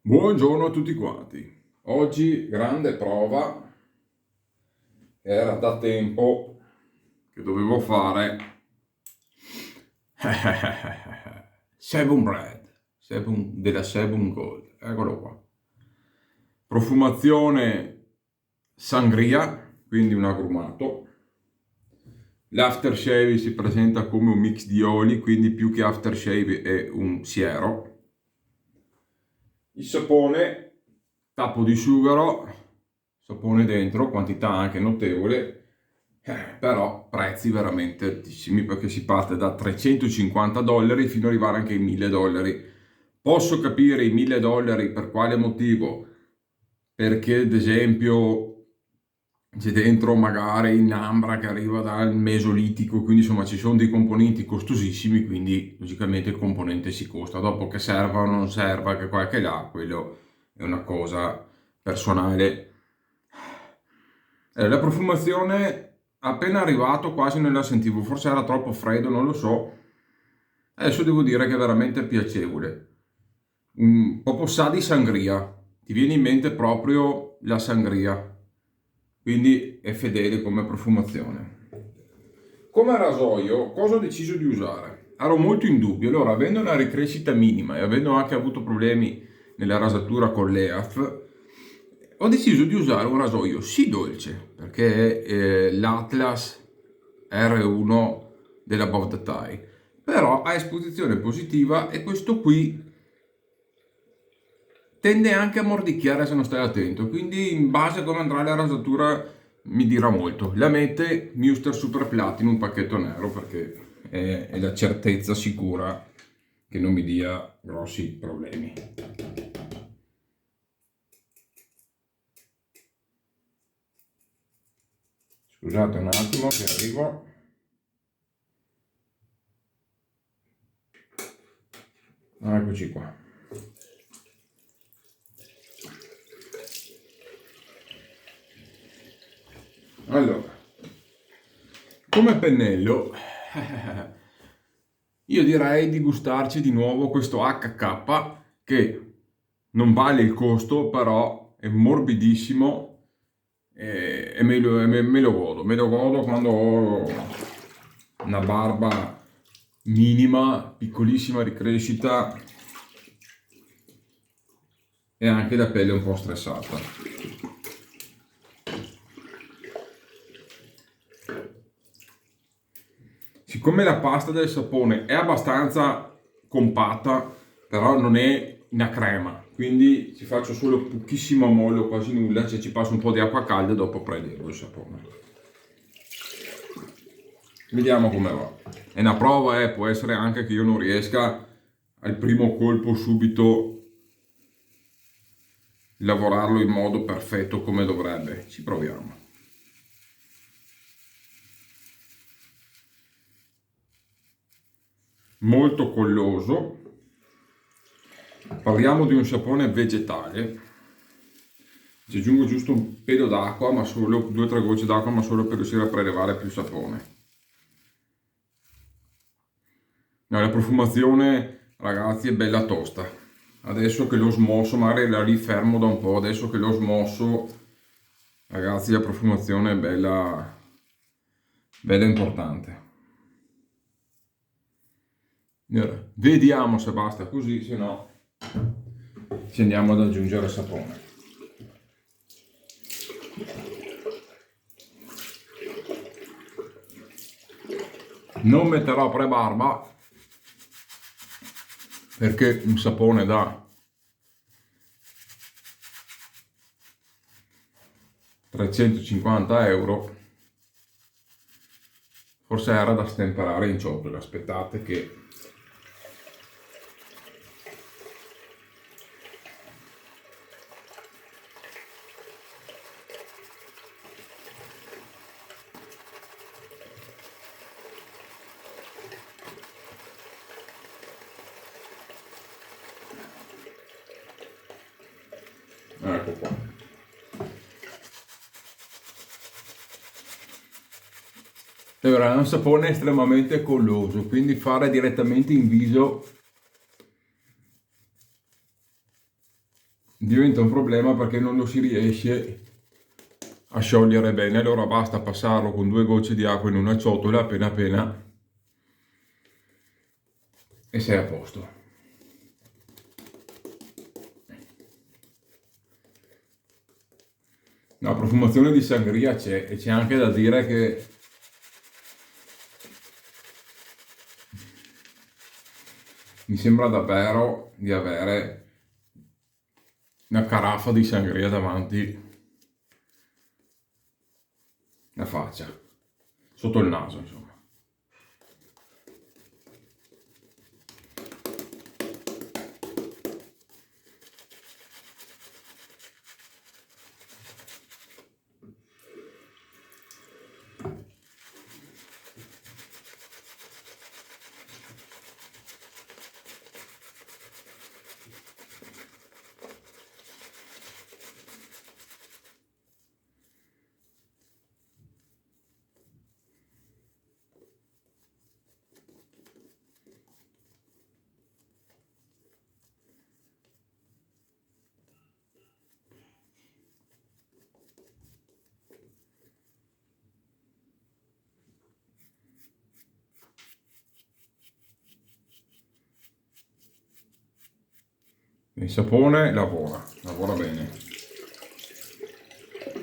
Buongiorno a tutti quanti. Oggi grande prova, era da tempo che dovevo fare Sebum Bread, della Sebum Gold. Eccolo qua. Profumazione sangria, quindi un agrumato. L'aftershave si presenta come un mix di oli, quindi più che aftershave è un siero. Il sapone, tappo di sughero, sapone dentro, quantità anche notevole, però prezzi veramente altissimi perché si parte da $350 fino ad arrivare anche ai $1000. Posso capire i $1000 per quale motivo? Perché ad esempio c'è dentro magari il Nambra che arriva dal Mesolitico, quindi insomma ci sono dei componenti costosissimi, quindi logicamente il componente si costa. Dopo che serva o non serva, che qua e che là, quello è una cosa personale. La profumazione appena arrivato quasi non la sentivo, forse era troppo freddo, non lo so. Adesso devo dire che è veramente piacevole. Proprio sa di sangria, ti viene in mente proprio la sangria, quindi è fedele come profumazione. Come rasoio, cosa ho deciso di usare? Ero molto in dubbio, allora avendo una ricrescita minima e avendo anche avuto problemi nella rasatura con l'EAF, ho deciso di usare un rasoio sì dolce, perché è l'Atlas R1 della Above the Tie, però ha esposizione positiva e questo qui tende anche a mordicchiare se non stai attento, quindi in base a come andrà la rasatura mi dirà molto. La mette Muster Super Platinum pacchetto nero perché è la certezza sicura che non mi dia grossi problemi. Scusate un attimo che arrivo. Eccoci qua. Allora, come pennello, io direi di gustarci di nuovo questo HK che non vale il costo, però è morbidissimo e me lo godo quando ho una barba minima, piccolissima ricrescita e anche la pelle un po' stressata. Siccome la pasta del sapone è abbastanza compatta, però non è una crema, quindi ci faccio solo pochissimo mollo, quasi nulla, cioè ci passo un po' di acqua calda e dopo prelevo il sapone. Vediamo come va. È una prova, può essere anche che io non riesca al primo colpo subito lavorarlo in modo perfetto come dovrebbe. Ci proviamo. Molto colloso. Parliamo di un sapone vegetale. Ci aggiungo giusto un pelo d'acqua, ma solo 2-3 gocce d'acqua, ma solo per riuscire a prelevare più sapone. No, la profumazione, ragazzi, è bella tosta. Adesso che l'ho smosso, magari la rifermo da un po', adesso che l'ho smosso, ragazzi, la profumazione è bella, bella importante. Allora, vediamo se basta così, se no ci andiamo ad aggiungere sapone. Non metterò prebarba perché un sapone da 350 € forse era da stemperare in ciotola. Aspettate che ecco qua. Allora, è un sapone estremamente colloso, quindi fare direttamente in viso diventa un problema perché non lo si riesce a sciogliere bene. Allora basta passarlo con 2 gocce di acqua in una ciotola appena appena e sei a posto. La profumazione di sangria c'è, e c'è anche da dire che mi sembra davvero di avere una caraffa di sangria davanti la faccia, sotto il naso, insomma. Il sapone lavora bene.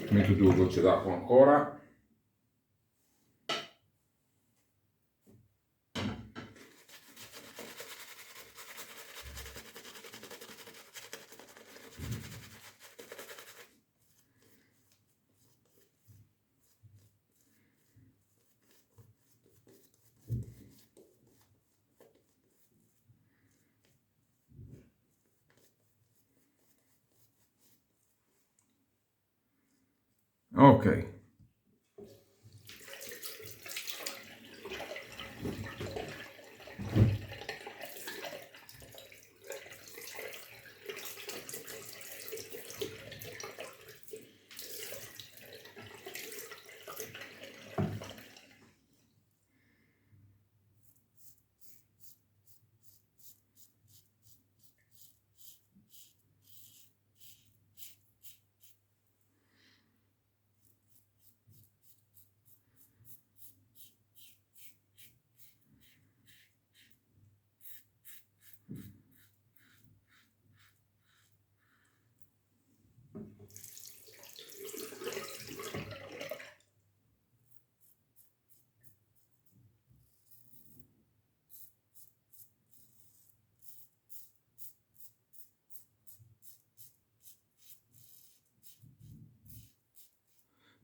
Metto 2 gocce d'acqua ancora. Ok.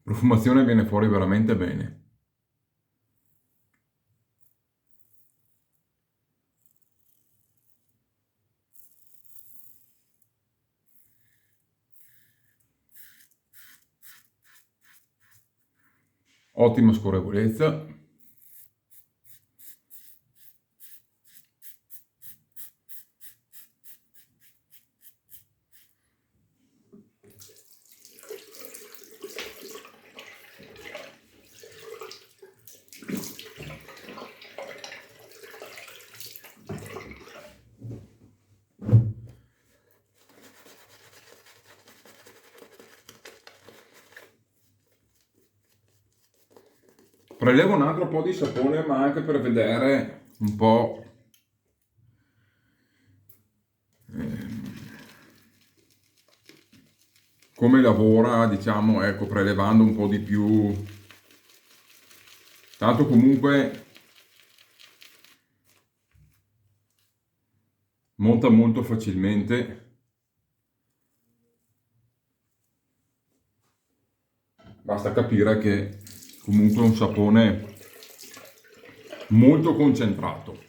Profumazione viene fuori veramente bene. Ottima scorrevolezza. Prelevo un altro po' di sapone, ma anche per vedere un po' come lavora, diciamo, ecco, prelevando un po' di più. Tanto comunque monta molto facilmente. Basta capire che comunque è un sapone molto concentrato.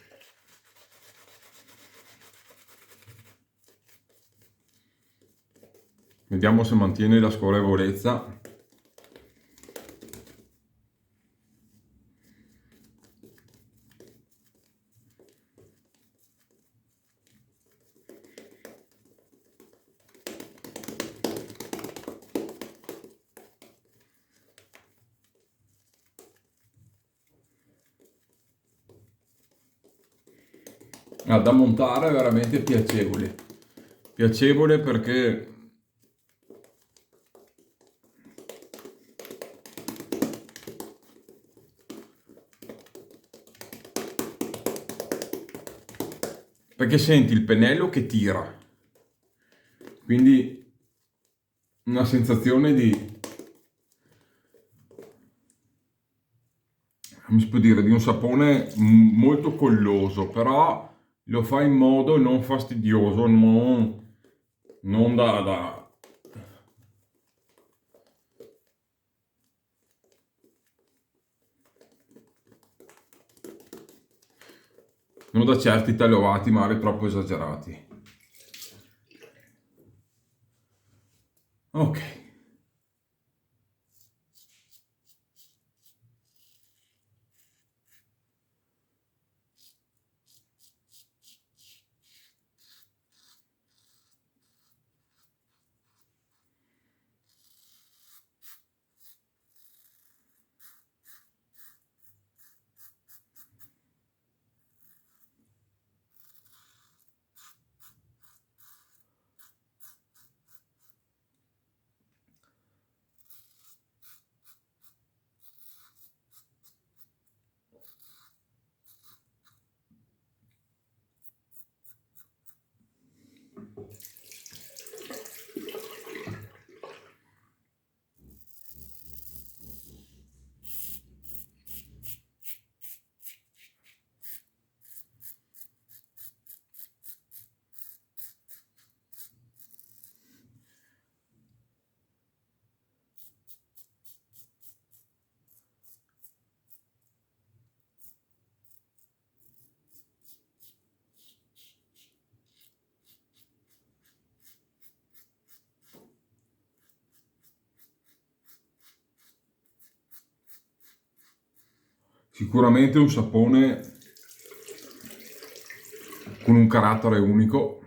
Vediamo se mantiene la scorrevolezza. Da montare è veramente piacevole perché perché senti il pennello che tira, quindi una sensazione di, come si può dire, di un sapone molto colloso, però lo fa in modo non fastidioso, non non da certi tagliovati magari troppo esagerati. Ok. Sicuramente un sapone con un carattere unico,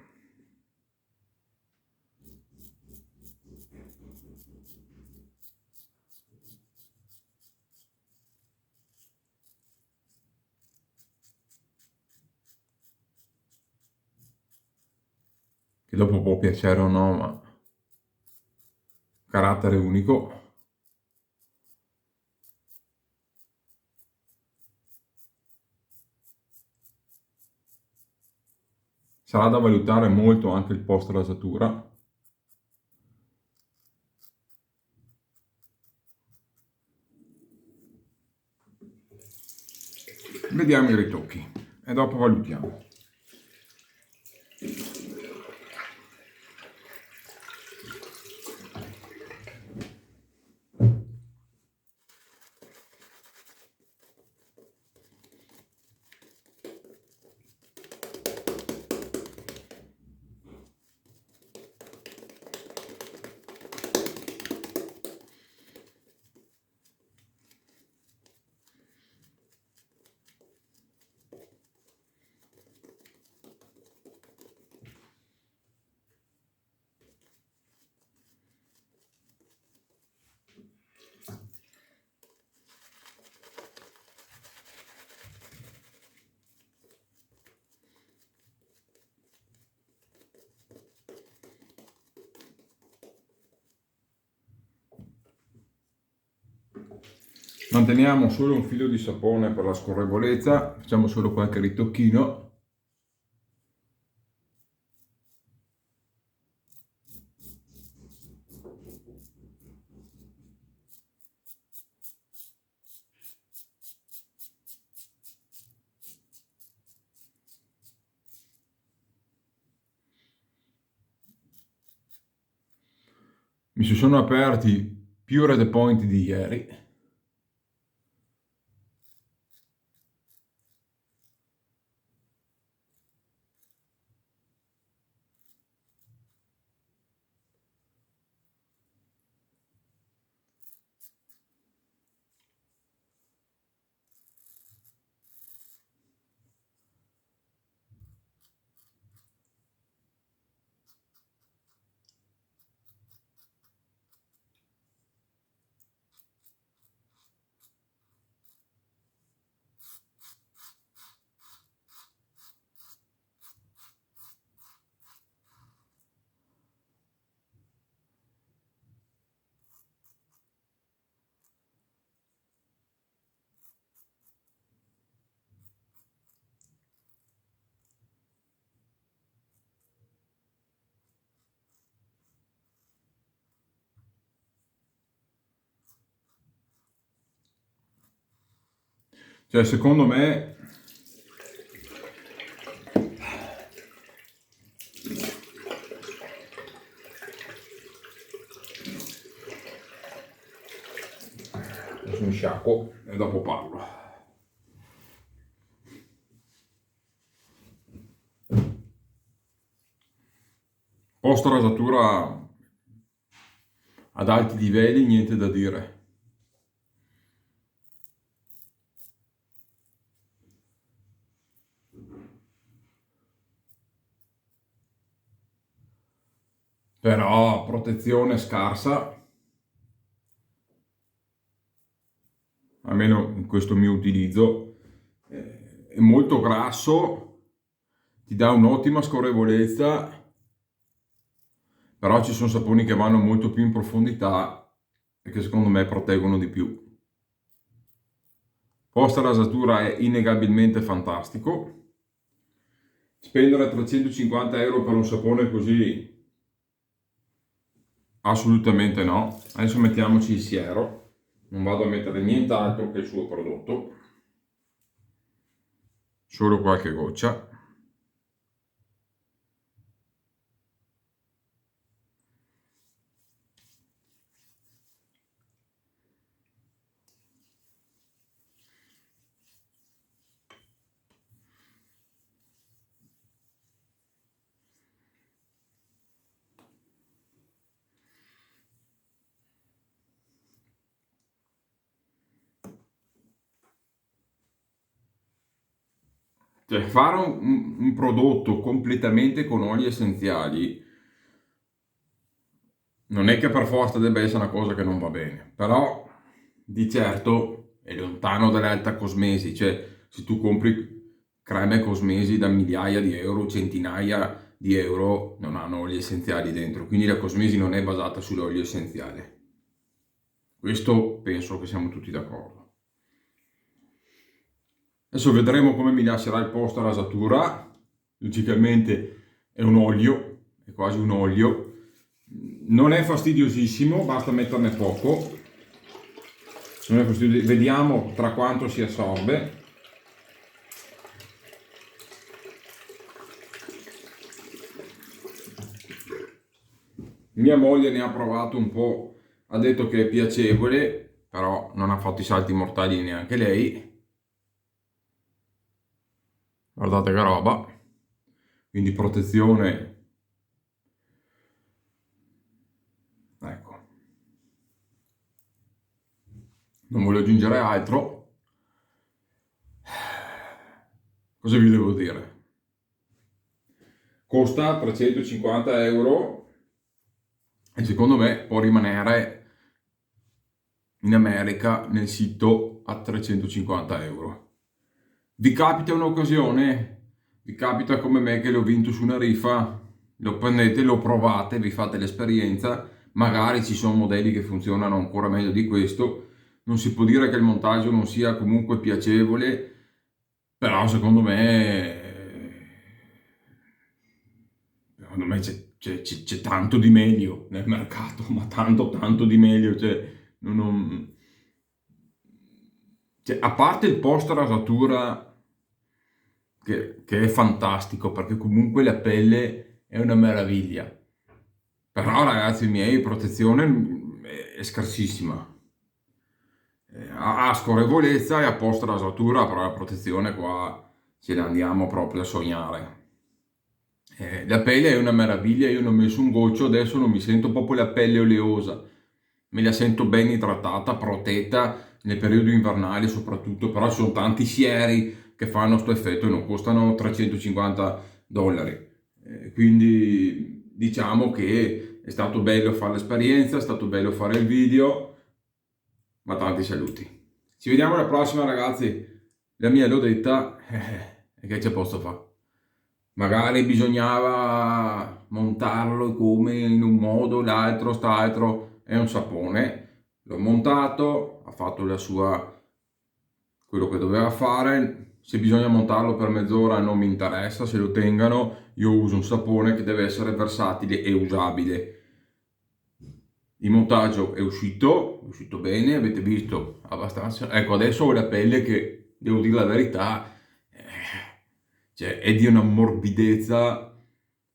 che dopo può piacere o no, ma carattere unico. Sarà da valutare molto anche il post rasatura. Vediamo i ritocchi e dopo valutiamo. Manteniamo solo un filo di sapone per la scorrevolezza, facciamo solo qualche ritocchino. Mi si sono aperti più red point di ieri. Cioè, secondo me adesso mi sciacquo e dopo parlo. Post rasatura ad alti livelli, niente da dire. Però protezione scarsa, almeno in questo mio utilizzo, è molto grasso, ti dà un'ottima scorrevolezza, però ci sono saponi che vanno molto più in profondità e che secondo me proteggono di più. Post rasatura è innegabilmente fantastico. Spendere 350 euro per un sapone così? Assolutamente no. Adesso mettiamoci il siero, non vado a mettere nient'altro che il suo prodotto, solo qualche goccia. Cioè, fare un prodotto completamente con oli essenziali non è che per forza debba essere una cosa che non va bene, però di certo è lontano dalle alta cosmesi. Cioè, se tu compri creme cosmesi da migliaia di euro, centinaia di euro, non hanno oli essenziali dentro, quindi la cosmesi non è basata sull'olio essenziale. Questo penso che siamo tutti d'accordo. Adesso vedremo come mi lascerà il post rasatura. Logicamente è un olio, è quasi un olio. Non è fastidiosissimo, basta metterne poco. Non è fastidio. Vediamo tra quanto si assorbe. Mia moglie ne ha provato un po', ha detto che è piacevole, però non ha fatto i salti mortali neanche lei. Guardate che roba. Quindi protezione. Ecco. Non voglio aggiungere altro. Cosa vi devo dire? Costa 350 euro e secondo me può rimanere in America nel sito a 350 euro. Vi capita un'occasione? Vi capita come me che l'ho vinto su una rifa? Lo prendete, lo provate, vi fate l'esperienza, magari ci sono modelli che funzionano ancora meglio di questo. Non si può dire che il montaggio non sia comunque piacevole, però secondo me c'è tanto di meglio nel mercato, ma tanto di meglio. Cioè, a parte il post rasatura che è fantastico, perché comunque la pelle è una meraviglia, però ragazzi miei, protezione è scarsissima. Ha scorrevolezza e a post rasatura, però la protezione qua ce la andiamo proprio a sognare. La pelle è una meraviglia, io ne ho messo un goccio, adesso non mi sento proprio la pelle oleosa, me la sento ben idratata, protetta nel periodo invernale soprattutto, però ci sono tanti sieri che fanno questo effetto e non costano 350 dollari. Quindi diciamo che è stato bello fare l'esperienza, è stato bello fare il video, ma tanti saluti. Ci vediamo alla prossima ragazzi, la mia l'ho detta, e che ci posso fare? Magari bisognava montarlo come in un modo, l'altro, st'altro, è un sapone, l'ho montato, ha fatto quello che doveva fare. Se bisogna montarlo per mezz'ora non mi interessa, se lo tengano, io uso un sapone che deve essere versatile e usabile. Il montaggio è uscito bene, avete visto abbastanza. Ecco, adesso ho la pelle che devo dire la verità, cioè, è di una morbidezza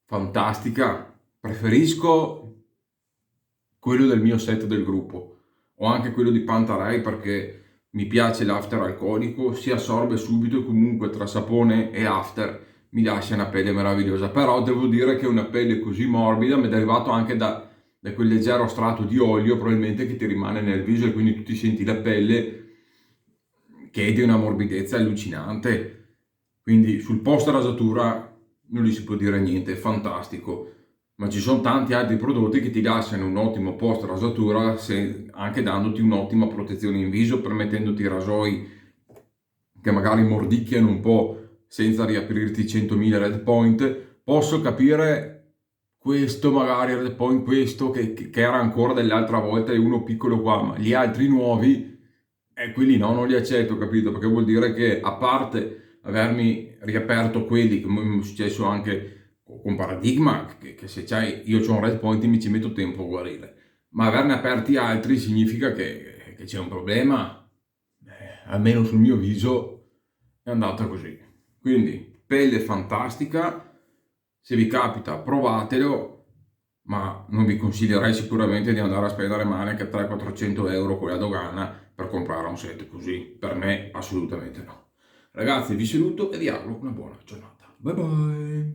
fantastica. Preferisco quello del mio set del gruppo, o anche quello di Pantaray, perché mi piace l'after alcolico, si assorbe subito e comunque tra sapone e after mi lascia una pelle meravigliosa. Però devo dire che una pelle così morbida mi è derivato anche da quel leggero strato di olio probabilmente che ti rimane nel viso, e quindi tu ti senti la pelle che è di una morbidezza allucinante. Quindi sul post rasatura non gli si può dire niente, è fantastico. Ma ci sono tanti altri prodotti che ti lasciano un ottimo post rasatura, anche dandoti un'ottima protezione in viso, permettendoti rasoi che magari mordicchiano un po' senza riaprirti 100.000 red point. Posso capire questo magari red point, questo che era ancora dell'altra volta e uno piccolo qua, ma gli altri nuovi, quelli no, non li accetto, capito? Perché vuol dire che, a parte avermi riaperto quelli, come mi è successo anche con Paradigma, che se c'hai, io ho un red point mi ci metto tempo a guarire, ma averne aperti altri significa che c'è un problema. Almeno sul mio viso è andata così. Quindi, pelle fantastica, se vi capita provatelo, ma non vi consiglierei sicuramente di andare a spendere male anche 300-400 euro con la dogana per comprare un set così. Per me assolutamente no. Ragazzi, vi saluto e vi auguro una buona giornata. Bye bye!